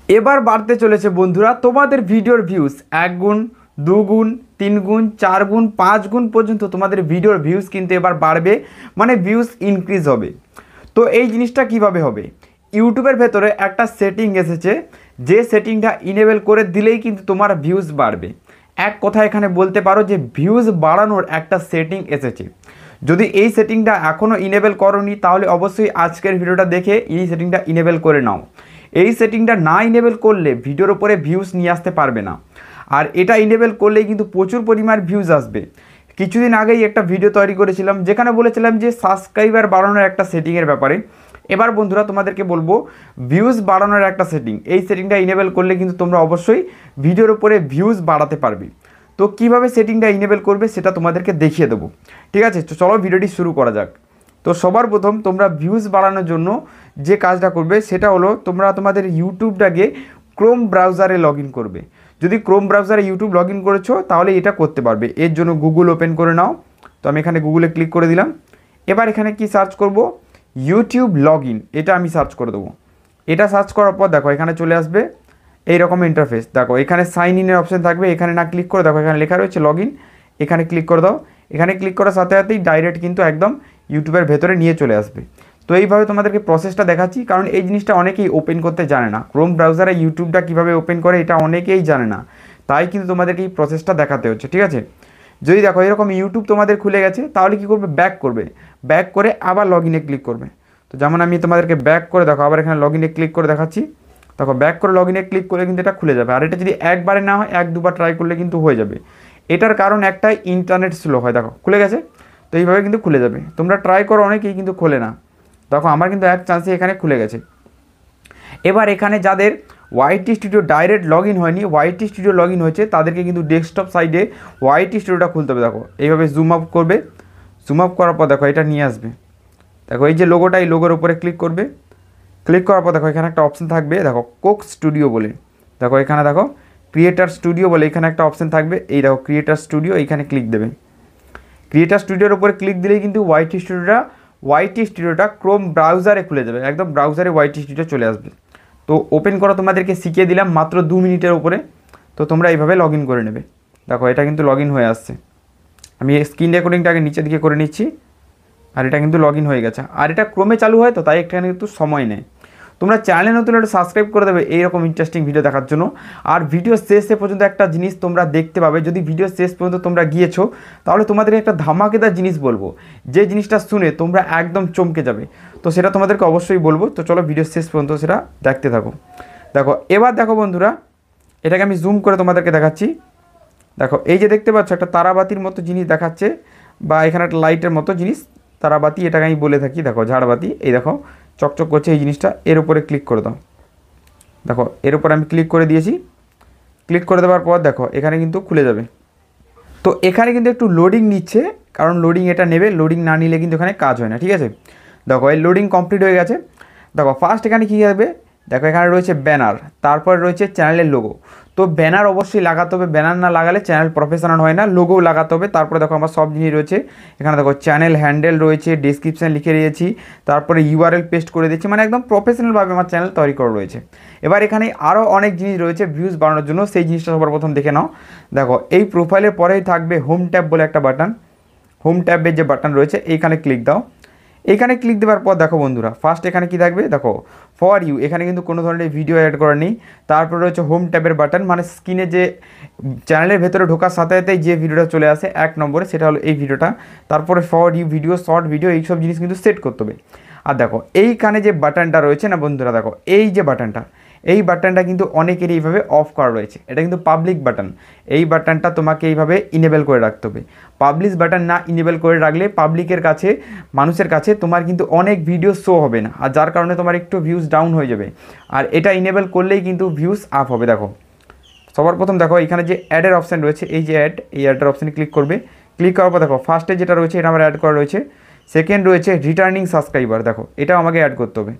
এবার বাড়তে চলেছে বন্ধুরা তোমাদের ভিডিওর ভিউজ 1 গুণ 2 গুণ 3 গুণ 4 গুণ 5 গুণ পর্যন্ত তোমাদের ভিডিওর ভিউজ কিন্তু এবার বাড়বে, মানে ভিউজ ইনক্রিজ হবে। তো এই জিনিসটা কিভাবে হবে? ইউটিউবের ভেতরে একটা সেটিং এসেছে, যে সেটিংটা ইনেবল করে দিলেই কিন্তু তোমার ভিউজ বাড়বে। এক কথা এখানে বলতে পারো যে ভিউজ বাড়ানোর একটা সেটিং এসেছে। যদি এই সেটিংটা এখনও ইনেবল করোনি তাহলে অবশ্যই আজকের ভিডিওটা দেখে এই সেটিংটা ইনেবল করে নাও। এই সেটিংটা না ইনেবল করলে ভিডিওর উপরে ভিউজ নিয়ে আসতে পারবে না, আর এটা ইনেবল করলেই কিন্তু প্রচুর পরিমাণ ভিউজ আসবে। কিছুদিন আগেই একটা ভিডিও তৈরি করেছিলাম যেখানে বলেছিলাম যে সাবস্ক্রাইবার বাড়ানোর একটা সেটিংয়ের ব্যাপারে। এবার বন্ধুরা তোমাদেরকে বলবো ভিউজ বাড়ানোর একটা সেটিং, এই সেটিংটা ইনেবল করলে কিন্তু তোমরা অবশ্যই ভিডিওর উপরে ভিউজ বাড়াতে পারবে। তো কিভাবে সেটিংটা ইনেবল করবে সেটা তোমাদেরকে দেখিয়ে দেবো, ঠিক আছে? তো চলো ভিডিওটি শুরু করা যাক। তো সবার প্রথম তোমরা ভিউজ বাড়ানোর জন্য যে কাজটা করবে সেটা হলো তোমরা তোমাদের ইউটিউবটাকে ক্রোম ব্রাউজারে লগ ইন করবে। যদি ক্রোম ব্রাউজারে ইউটিউব লগ ইন করেছো তাহলে এটা করতে পারবে। এর জন্য গুগল ওপেন করে নাও। তো আমি এখানে গুগলে ক্লিক করে দিলাম। এবার এখানে কি সার্চ করব? ইউটিউব লগ ইন, এটা আমি সার্চ করে দেবো। এটা সার্চ করার পর দেখো এখানে চলে আসবে এইরকম ইন্টারফেস। দেখো এখানে সাইন ইনের অপশান থাকবে, এখানে না ক্লিক করে দেখো এখানে লেখা রয়েছে লগ ইন, এখানে ক্লিক করে দাও। এখানে ক্লিক করার সাথে সাথেই ডাইরেক্ট কিন্তু একদম ইউটিউবের ভেতরে নিয়ে চলে আসবে। তো এইভাবে তোমাদেরকে প্রসেসটা দেখাচ্ছি, কারণ এই জিনিসটা অনেকেই ওপেন করতে জানে না। ক্রোম ব্রাউজারে ইউটিউবটা কীভাবে ওপেন করে এটা অনেকেই জানে না, তাই কিন্তু তোমাদেরকে এই প্রসেসটা দেখাতে হচ্ছে, ঠিক আছে? যদি দেখো এরকম ইউটিউব তোমাদের খুলে গেছে তাহলে কী করবে? ব্যাক করবে, ব্যাক করে আবার লগ ইনে ক্লিক করবে। তো যেমন আমি তোমাদেরকে ব্যাক করে দেখো আবার এখানে লগ ইনে ক্লিক করে দেখাচ্ছি। দেখো ব্যাক করে লগ ইনে ক্লিক করলে কিন্তু এটা খুলে যাবে। আর এটা যদি একবারে না হয় 1-2বার ট্রাই করলে কিন্তু হয়ে যাবে। এটার কারণ একটাই, ইন্টারনেট স্লো হয়। দেখো খুলে গেছে। তো এইভাবে কিন্তু খুলে যাবে। তোমরা ট্রাই করো, অনেকেই কিন্তু খোলে না। দেখো আমার কিন্তু এক চান্সে এখানে খুলে গেছে। এবার এখানে যাদের YT studio direct log in হয়নি, ওয়াইটি স্টুডিও লগ ইন হয়েছে, তাদেরকে কিন্তু ডেস্কটপ সাইডে ওয়াইটি স্টুডিওটা খুলতে হবে। দেখো এইভাবে জুম আপ করবে, জুম আপ করার পর দেখো এটা নিয়ে আসবে। দেখো এই যে লোগোটা, এই লোগোর উপরে ক্লিক করবে। ক্লিক করার পর দেখো এখানে একটা অপশান থাকবে, দেখো কোক স্টুডিও বলে। দেখো এখানে দেখো ক্রিয়েটার স্টুডিও বলে এখানে একটা অপশান থাকবে। এই দেখো ক্রিয়েটার স্টুডিও, এইখানে ক্লিক দেবে। ক্রিয়েটার স্টুডিওর উপরে ক্লিক দিলেই কিন্তু ওয়াইটি স্টুডিওটা ক্রোম ব্রাউজারে খুলে যাবে। একদম ব্রাউজারে ওয়াইটি স্টুডিও চলে আসবে। তো ওপেন করা তোমাদেরকে শিখিয়ে দিলাম মাত্র 2 মিনিটের উপরে। তো তোমরা এইভাবে লগ ইন করে নেবে। দেখো এটা কিন্তু লগ ইন হয়ে আসছে। আমি স্ক্রিন রেকর্ডিংটাকে নিচের দিকে করে নিচ্ছি, আর এটা কিন্তু লগ ইন হয়ে গেছে। আর এটা ক্রোমে চালু হয় তো তাই এখানে কিন্তু সময় নেয়। তোমরা চ্যানেলে নতুন একটা সাবস্ক্রাইব করে দেবে এইরকম ইন্টারেস্টিং ভিডিও দেখার জন্য। আর ভিডিও শেষে পর্যন্ত একটা জিনিস তোমরা দেখতে পাবে, যদি ভিডিও শেষ পর্যন্ত তোমরা গিয়েছো তাহলে তোমাদের একটা ধামাকেদার জিনিস বলবো, যে জিনিসটা শুনে তোমরা একদম চমকে যাবে। তো সেটা তোমাদেরকে অবশ্যই বলবো। তো চলো ভিডিও শেষ পর্যন্ত সেটা দেখতে থাকো। দেখো এবার দেখো বন্ধুরা, এটাকে আমি জুম করে তোমাদেরকে দেখাচ্ছি। দেখো এই যে দেখতে পাচ্ছ একটা তারাবাতির মতো জিনিস দেখাচ্ছে, বা এখানে একটা লাইটের মতো জিনিস, তারাবাতি এটাকে আমি বলে থাকি। দেখো ঝাড়বাতি, এই দেখো চকচক করছে এই জিনিসটা। এর উপরে ক্লিক করে দাও। দেখো এর উপরে আমি ক্লিক করে দিয়েছি। ক্লিক করে দেওয়ার পর দেখো এখানে কিন্তু খুলে যাবে। তো এখানে কিন্তু একটু লোডিং নিচ্ছে, কারণ লোডিং এটা নেবে, লোডিং না নিলে কিন্তু এখানে কাজ হয় না, ঠিক আছে? দেখো এই লোডিং কমপ্লিট হয়ে গেছে। দেখো ফার্স্ট এখানে কী হবে? দেখো এখানে রয়েছে ব্যানার, তারপর রয়েছে চ্যানেলের লোগো। তো ব্যানার অবশ্যই লাগাতে হবে, ব্যানার না লাগালে চ্যানেল প্রফেশনাল হয় না। লোগোও লাগাতে হবে। তারপরে দেখো আমার সব জিনিস রয়েছে এখানে। দেখো চ্যানেল হ্যান্ডেল রয়েছে, ডেসক্রিপশান লিখে দিয়েছি, তারপরে ইউআরএল পেস্ট করে দিয়েছি, মানে একদম প্রফেশনালভাবে আমার চ্যানেল তৈরি করা রয়েছে। এবার এখানে আরও অনেক জিনিস রয়েছে ভিউজ বাড়ানোর জন্য, সেই জিনিসটা সবার প্রথম দেখে নাও। দেখো এই প্রোফাইলের পরেই থাকবে হোম ট্যাব বলে একটা বাটন। হোম ট্যাবের যে বাটন রয়েছে এইখানে ক্লিক দাও। এইখানে ক্লিক দেওয়ার পর দেখো বন্ধুরা ফার্স্ট এখানে কি থাকবে? দেখো ফর ইউ, এখানে কিন্তু কোনো ধরনের ভিডিও অ্যাড করা নেই। তারপরে রয়েছে হোম ট্যাবের বাটন, মানে স্ক্রিনে যে চ্যানেলের ভেতরে ঢোকার সাথে সাথেই যে ভিডিওটা চলে আসে 1 নম্বরে, সেটা হলো এই ভিডিওটা। তারপরে for you video, short video, এইসব জিনিস কিন্তু সেট করতে হবে। আর দেখো এইখানে যে বাটনটা রয়েছে না বন্ধুরা, দেখো এই যে বাটনটা, এই বাটনটা কিন্তু অনেকের এইভাবে অফ করা রয়েছে। এটা কিন্তু পাবলিক বাটন। এই বাটনটা তোমাকে এইভাবে ইনেবল করে রাখতে হবে। পাবলিশ বাটন না ইনেবল করে রাখলে পাবলিকের কাছে, মানুষের কাছে তোমার কিন্তু অনেক ভিডিও শো হবে না, আর যার কারণে তোমার একটু ভিউজ ডাউন হয়ে যাবে। আর এটা ইনেবল করলেই কিন্তু ভিউজ আপ হবে। দেখো সবার প্রথম দেখো এখানে যে অ্যাডের অপশান রয়েছে, এই যে অ্যাড, এই অ্যাডের অপশানে ক্লিক করবে। ক্লিক করার পর দেখো ফার্স্টে যেটা রয়েছে এটা আমার অ্যাড করা রয়েছে। সেকেন্ড রয়েছে রিটার্নিং সাবস্ক্রাইবার, দেখো এটাও আমাকে অ্যাড করতে হবে।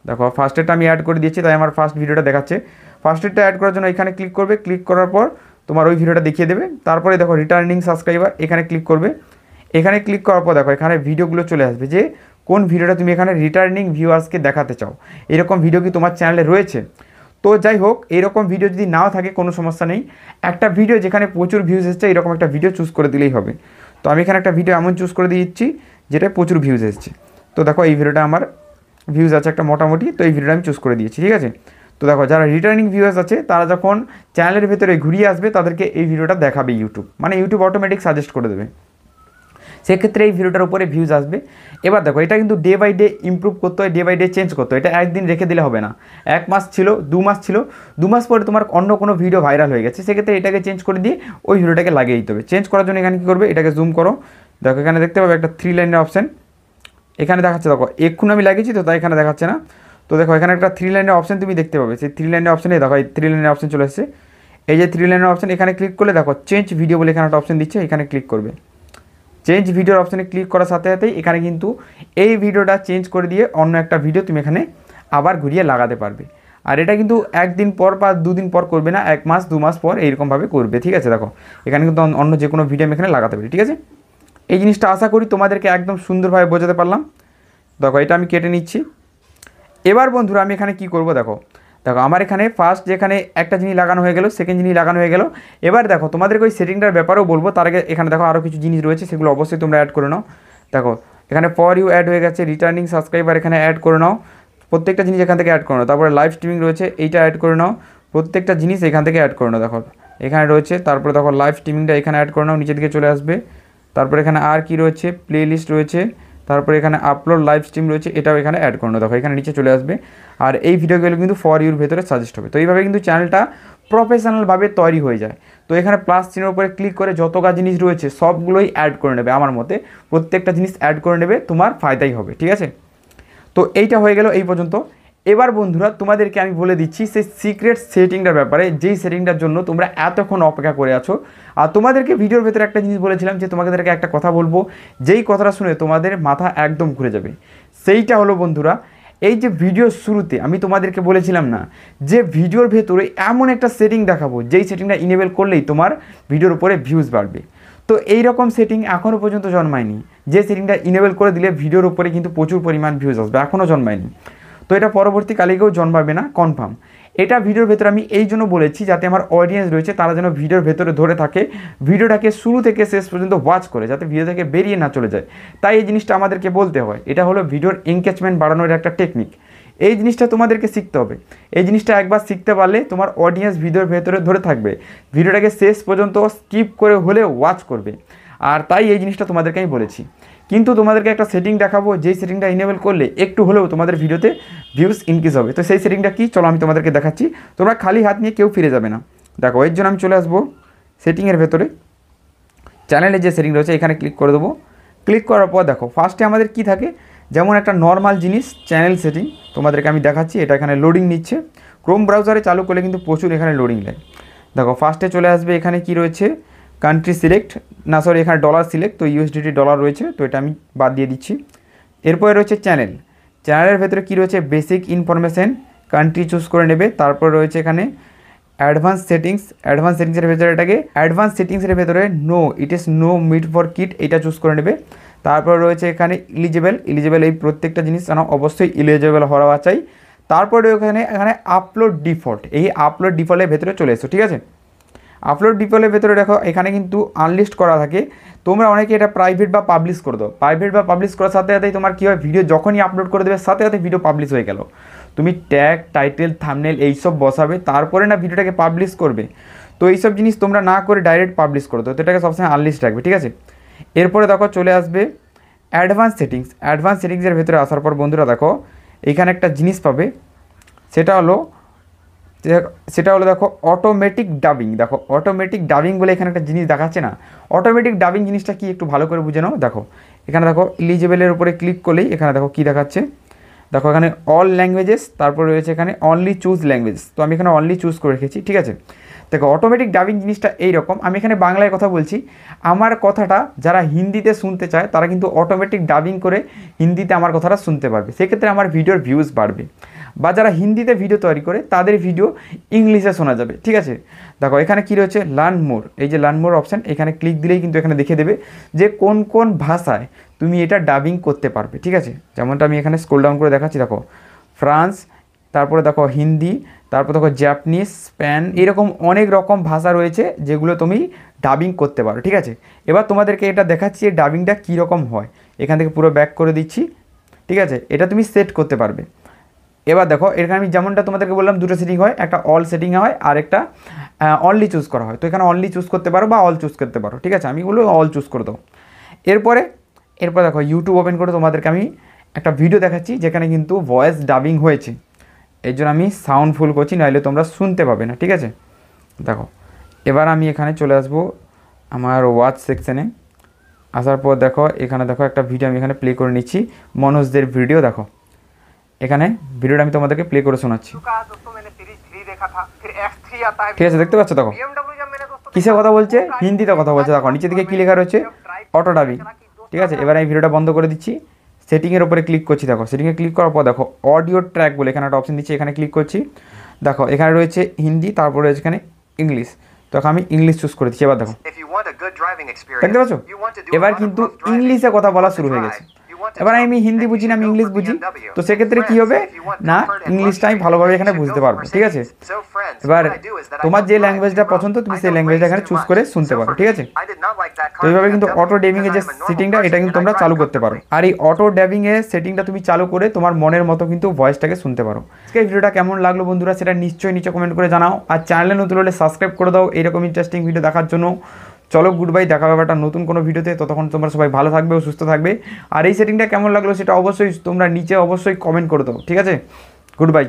দেখো ফার্স্টেরটা আমি অ্যাড করে দিয়েছি, তাই আমার ফার্স্ট ভিডিওটা দেখাচ্ছে। ফার্স্টেরটা অ্যাড করার জন্য এখানে ক্লিক করবে। ক্লিক করার পর তোমার ওই ভিডিওটা দেখিয়ে দেবে। তারপরে দেখো রিটার্নিং সাবস্ক্রাইবার, এখানে ক্লিক করবে। এখানে ক্লিক করার পর দেখো এখানে ভিডিওগুলো চলে আসবে, যে কোন ভিডিওটা তুমি এখানে রিটার্নিং ভিউয়ার্সকে দেখাতে চাও। এরকম ভিডিও কি তোমার চ্যানেলে রয়েছে? তো যাই হোক, এরকম ভিডিও যদি নাও থাকে কোনো সমস্যা নেই, একটা ভিডিও যেখানে প্রচুর ভিউজ এসছে এরকম একটা ভিডিও চুজ করে দিলেই হবে। তো আমি এখানে একটা ভিডিও এমন চুজ করে দিচ্ছি যেটা প্রচুর ভিউজ এসছে। তো দেখো এই ভিডিওটা আমার ভিউজ আছে একটা মোটামুটি, তো এই ভিডিওটা আমি চুজ করে দিয়েছি, ঠিক আছে। তো দেখো যারা রিটার্নিং ভিউয়ার্স আছে তারা যখন চ্যানেলের ভেতরে ঘুরিয়ে আসবে তাদেরকে এই ভিডিওটা দেখাবে ইউটিউব, মানে ইউটিউব অটোমেটিক সাজেস্ট করে দেবে, সেক্ষেত্রে এই ভিডিওটার উপরে ভিউজ আসবে। এবার দেখো এটা কিন্তু ডে বাই ডে ইমপ্রুভ করতে হয়, ডে বাই ডে চেঞ্জ করতে হয়, এটা একদিন রেখে দিলে হবে না। 1 মাস ছিল, 2 মাস ছিল, 2 মাস পরে তোমার অন্য কোনো ভিডিও ভাইরাল হয়ে গেছে, সেক্ষেত্রে এটাকে চেঞ্জ করে দিয়ে ওই ভিডিওটাকে লাগিয়ে দিতে হবে। চেঞ্জ করার জন্য এখানে কী করবে, এটাকে জুম করো, দেখো এখানে দেখতে পাবে একটা 3 লাইনের অপশান এখানে দেখাচ্ছে। দেখো এক্ষুনি আমি লাগিয়েছি তো তাই এখানে দেখাচ্ছে না। তো দেখো এখানে একটা 3 লাইনের অপশান তুমি দেখতে পাবে, সেই 3 লাইনের অপশানে দেখো এই 3 লাইনের অপশান চলে এসেছে। এই যে 3 লাইনের অপশান এখানে ক্লিক করলে দেখো চেঞ্জ ভিডিও বলে এখানে একটা অপশান দিচ্ছে, এখানে ক্লিক করবে। চেঞ্জ ভিডিওর অপশানে ক্লিক করার সাথে সাথেই এখানে কিন্তু এই ভিডিওটা চেঞ্জ করে দিয়ে অন্য একটা ভিডিও তুমি এখানে আবার ঘুরিয়ে লাগাতে পারবে। আর এটা কিন্তু 1 দিন পর বা 2 দিন পর করবে না, 1 মাস 2 মাস পর এইরকমভাবে করবে, ঠিক আছে। দেখো এখানে কিন্তু অন্য যে কোনো ভিডিও আমি এখানে লাগাতে পারি, ঠিক আছে। এই জিনিসটা আশা করি তোমাদেরকে একদম সুন্দরভাবে বোঝাতে পারলাম। দেখো এটা আমি কেটে নিচ্ছি। এবার বন্ধুরা আমি এখানে কি করব, দেখো দেখো আমার এখানে ফার্স্ট যেখানে একটা জিনিস লাগানো হয়ে গেল, সেকেন্ড জিনিস লাগানো হয়ে গেল। এবার দেখো তোমাদেরকে ওই সেটিংটার ব্যাপারেও বলবো, তার আগে এখানে দেখো আরও কিছু জিনিস রয়েছে, সেগুলো অবশ্যই তোমরা অ্যাড করে নাও। দেখো এখানে ফর ইউ অ্যাড হয়ে গেছে, রিটার্নিং সাবস্ক্রাইবার এখানে অ্যাড করে নাও, প্রত্যেকটা জিনিস এখান থেকে অ্যাড করে নাও। তারপরে লাইভ স্ট্রিমিং রয়েছে, এইটা অ্যাড করে নাও, প্রত্যেকটা জিনিস এখান থেকে অ্যাড করে নাও। দেখো এখানে রয়েছে, তারপরে দেখো লাইভ স্ট্রিমিংটা এখানে অ্যাড করে নাও, নিচের দিকে চলে আসবে। তারপরে এখানে আর কি রয়েছে, প্লে লিস্ট রয়েছে, তারপরে এখানে আপলোড লাইভ স্ট্রিম রয়েছে, এটাও এখানে অ্যাড করে নাও। দেখো এখানে নিচে চলে আসবে, আর এই ভিডিওগুলো কিন্তু ফর ইউর ভেতরে সাজেস্ট হবে। তো এইভাবে কিন্তু চ্যানেলটা প্রফেশনালভাবে তৈরি হয়ে যায়। তো এখানে প্লাস চিহ্নের উপরে ক্লিক করে যতটা জিনিস রয়েছে সবগুলোই অ্যাড করে নেবে, আমার মতে প্রত্যেকটা জিনিস অ্যাড করে নেবে, তোমার ফায়দাই হবে, ঠিক আছে। তো এইটা হয়ে গেল এই পর্যন্ত। এবার বন্ধুরা তোমাদেরকে আমি বলে দিচ্ছি সেই সিক্রেট সেটিংটার ব্যাপারে, যেই সেটিংটার জন্য তোমরা এতক্ষণ অপেক্ষা করে আছো। আর তোমাদেরকে ভিডিওর ভেতরে একটা জিনিস বলেছিলাম যে তোমাদেরকে একটা কথা বলবো, যেই কথাটা শুনে তোমাদের মাথা একদম ঘুরে যাবে। সেইটা হলো বন্ধুরা, এই যে ভিডিওর শুরুতে আমি তোমাদেরকে বলেছিলাম না যে ভিডিওর ভেতরে এমন একটা সেটিং দেখাবো যেই সেটিংটা ইনেবল করলেই তোমার ভিডিওর উপরে ভিউজ বাড়বে। তো এই রকম সেটিং এখনও পর্যন্ত জন্মায়নি, যে সেটিংটা ইনেবল করে দিলে ভিডিওর উপরে কিন্তু প্রচুর পরিমাণ ভিউজ আসবে, এখনও জন্মায়নি। তো এটা পরবর্তীকালেও জন্মাবে না কনফার্ম। এটা ভিডিওর ভেতরে আমি এই জন্য বলেছি যাতে আমার অডিয়েন্স রয়েছে তারা যেন ভিডিওর ভেতরে ধরে থাকে, ভিডিওটাকে শুরু থেকে শেষ পর্যন্ত ওয়াচ করে, যাতে ভিডিও থেকে বেরিয়ে না চলে যায়। তাই এই জিনিসটা আমাদেরকে বলতে হয়, এটা হলো ভিডিওর এনগেজমেন্ট বাড়ানোর একটা টেকনিক। এই জিনিসটা তোমাদেরকে শিখতে হবে। এই জিনিসটা একবার শিখতে পারলে তোমার অডিয়েন্স ভিডিওর ভেতরে ধরে থাকবে, ভিডিওটাকে শেষ পর্যন্ত স্কিপ করে হলেও ওয়াচ করবে। আর তাই এই জিনিসটা তোমাদেরকে আমি বলেছি। কিন্তু তোমাদেরকে একটা সেটিং দেখাবো, যেই সেটিংটা ইনেবল করলে একটু হলেও তোমাদের ভিডিওতে ভিউজ ইনক্রিজ হবে। তো সেই সেটিংটা কি, চলো আমি তোমাদেরকে দেখাচ্ছি। তোমরা খালি হাত নিয়ে কেউ ফিরে যাবে না। দেখো এর জন্য আমি চলে আসবো সেটিংয়ের ভেতরে, চ্যানেলে যে সেটিং রয়েছে এখানে ক্লিক করে দেবো। ক্লিক করার পর দেখো ফার্স্টে আমাদের কি থাকে, যেমন একটা নর্মাল জিনিস চ্যানেল সেটিং তোমাদেরকে আমি দেখাচ্ছি। এটা এখানে লোডিং নিচ্ছে, ক্রোম ব্রাউজারে চালু করলে কিন্তু প্রচুর এখানে লোডিং নেয়। দেখো ফার্স্টে চলে আসবে, এখানে কি রয়েছে, কান্ট্রি সিলেক্ট, না সরি এখানে ডলার সিলেক্ট, তো ইউএসডিটি ডলার রয়েছে, তো এটা আমি বাদ দিয়ে দিচ্ছি। এরপরে রয়েছে চ্যানেল, চ্যানেলের ভেতরে কি রয়েছে, বেসিক ইনফরমেশন, কান্ট্রি চুজ করে নেবে। তারপর রয়েছে এখানে অ্যাডভান্স সেটিংস, অ্যাডভান্স সেটিংসের ভেতরে এটাকে অ্যাডভান্স সেটিংসের ভেতরে no it is no made for kid, এটা চুজ করে নেবে। তারপর রয়েছে এখানে ইলিজিবল, এই প্রত্যেকটা জিনিস যেন অবশ্যই ইলিজিবল হওয়া চাই। তারপরে এখানে আপলোড ডিফল্ট, এই আপলোড ডিফল্টের ভেতরে চলে এসো, ঠিক আছে। আপলোড ডিফল্টের ভেতরে দেখো এখানে কিন্তু আনলিস্ট করা থাকে, তোমরা অনেকে এটা প্রাইভেট বা পাবলিশ করে দাও। প্রাইভেট বা পাবলিশ করার সাথে সাথেই তোমার কী হয়, ভিডিও যখনই আপলোড করে দেবে সাথে সাথে ভিডিও পাবলিশ হয়ে গেল। তুমি ট্যাগ, টাইটেল, থাম্বনেল এইসব বসাবে, তারপরে না ভিডিওটাকে পাবলিশ করবে। তো এইসব জিনিস তোমরা না করে ডাইরেক্ট পাবলিশ করো, তো এটাকে সবসময় আনলিস্ট রাখবে, ঠিক আছে। এরপরে দেখো চলে আসবে অ্যাডভান্স সেটিংস, অ্যাডভান্স সেটিংসের ভেতরে আসার পর বন্ধুরা দেখো এখানে একটা জিনিস পাবে, সেটা হলো দেখো অটোমেটিক ডাবিং। দেখো অটোমেটিক ডাবিং বলে এখানে একটা জিনিস দেখাচ্ছে না, অটোমেটিক ডাবিং জিনিসটা কি একটু ভালো করে বুঝে নাও। দেখো এখানে দেখো ইলিজিবলের উপরে ক্লিক করলেই এখানে দেখো কি দেখাচ্ছে, দেখো এখানে অল ল্যাঙ্গুয়েজেস, তারপর রয়েছে এখানে অনলি চুজ ল্যাঙ্গুয়েজ, তো আমি এখানে অনলি চুজ করে রেখেছি, ঠিক আছে। দেখো অটোমেটিক ডাবিং জিনিসটা এইরকম, আমি এখানে বাংলায় কথা বলছি, আমার কথাটা যারা হিন্দিতে শুনতে চায় তারা কিন্তু অটোমেটিক ডাবিং করে হিন্দিতে আমার কথাটা শুনতে পারবে, সেক্ষেত্রে আমার ভিডিওর ভিউজ বাড়বে। বা যারা হিন্দিতে ভিডিও তৈরি করে তাদের ভিডিও ইংলিশে শোনা যাবে, ঠিক আছে। দেখো এখানে কি রয়েছে, লার্ন মোর, এই যে লার্ন মোর অপশান, এখানে ক্লিক দিলেই কিন্তু এখানে দেখে দেবে যে কোন কোন ভাষায় তুমি এটা ডাবিং করতে পারবে, ঠিক আছে। যেমনটা আমি এখানে স্ক্রল ডাউন করে দেখাচ্ছি, দেখো ফ্রান্স, তারপরে দেখো হিন্দি, তারপর দেখো জাপানিজ, স্প্যান, এরকম অনেক রকম ভাষা রয়েছে যেগুলো তুমি ডাবিং করতে পারো। ঠিক আছে, এবার তোমাদেরকে এটা দেখাচ্ছি এই ডাবিংটা কীরকম হয়। এখান থেকে পুরো ব্যাক করে দিচ্ছি। ঠিক আছে, এটা তুমি সেট করতে পারবে। এবার দেখো এখানে আমি যেমনটা তোমাদেরকে বললাম দুটো সেটিং হয়, একটা অল সেটিং হয় আর একটা অনলি চুজ করা হয়। তো এখানে অনলি চুজ করতে পারো বা অল চুজ করতে পারো। ঠিক আছে, আমি বলবো অল চুজ করে দাও। এরপরে দেখো ইউটিউব ওপেন করে তোমাদেরকে আমি একটা ভিডিও দেখাচ্ছি যেখানে কিন্তু ভয়েস ডাবিং হয়েছে। এই জন্য আমি সাউন্ড ফুল করছি, নাহলে তোমরা শুনতে পাবে না। ঠিক আছে, দেখো এবার আমি এখানে চলে আসবো আমার ওয়াচ সেকশানে। আসার পর দেখো এখানে দেখো একটা ভিডিও আমি এখানে প্লে করে নিচ্ছি, মনোজদের ভিডিও। দেখো এখানে ভিডিওটা আমি তোমাদেরকে প্লে করে শোনাচ্ছি। ঠিক আছে, দেখতে পাচ্ছ? দেখো কিসে কথা বলছে, হিন্দিতে কথা বলছে। দেখো নিচে দিকে কী লেখা রয়েছে, অটো ডাবিং। ঠিক আছে, এবার আমি ভিডিওটা বন্ধ করে দিচ্ছি, সেটিংয়ের ওপরে ক্লিক করছি। দেখো সেটিংয়ে ক্লিক করার পর দেখো অডিও ট্র্যাক বলে এখানে একটা অপশন দিচ্ছি, এখানে ক্লিক করছি। দেখো এখানে রয়েছে হিন্দি, তারপরে রয়েছে এখানে ইংলিশ। তো আমি ইংলিশ চুজ করে দিচ্ছি। এবার দেখো দেখতে পাচ্ছ, এবার কিন্তু ইংলিশে কথা বলা শুরু হয়ে গেছে। এবার আমি হিন্দি বুঝি না, আমি ইংলিশ বুঝি, তো সেক্ষেত্রে কী হবে না, ইংলিশটা আমি ভালোভাবে এখানে বুঝতে পারবো। ঠিক আছে, এবার তোমার যে ল্যাঙ্গুয়েজটা পছন্দ তুমি সেই ল্যাঙ্গুয়েজটা এখানে চুজ করে শুনতে পারো। ঠিক আছে, তো এইভাবে কিন্তু অটো ড্যাবিংয়ের যে সেটিংটা এটা কিন্তু তোমরা চালু করতে পারো। আর এই অটো ড্যাবিংয়ের সেটিংটা তুমি চালু করে তোমার মনের মতো কিন্তু ভয়েসটাকে শুনতে পারো। আজকে ভিডিওটা কেমন লাগলো বন্ধুরা সেটা নিশ্চয়ই নিচে কমেন্ট করে জানাও। আর চ্যানেলে নতুন হলে সাবস্ক্রাইব করে দাও এরকম ইন্টারেস্টিং ভিডিও দেখার জন্য। চলো গুড বাই, দেখা হবে একটা নতুন কোনো ভিডিওতে। ততক্ষণ তোমরা সবাই ভালো থাকবে ও সুস্থ থাকবে। আর এই সেটিংটা কেমন লাগলো সেটা অবশ্যই তোমরা নিচে অবশ্যই কমেন্ট করে দাও। ঠিক আছে, গুড বাই।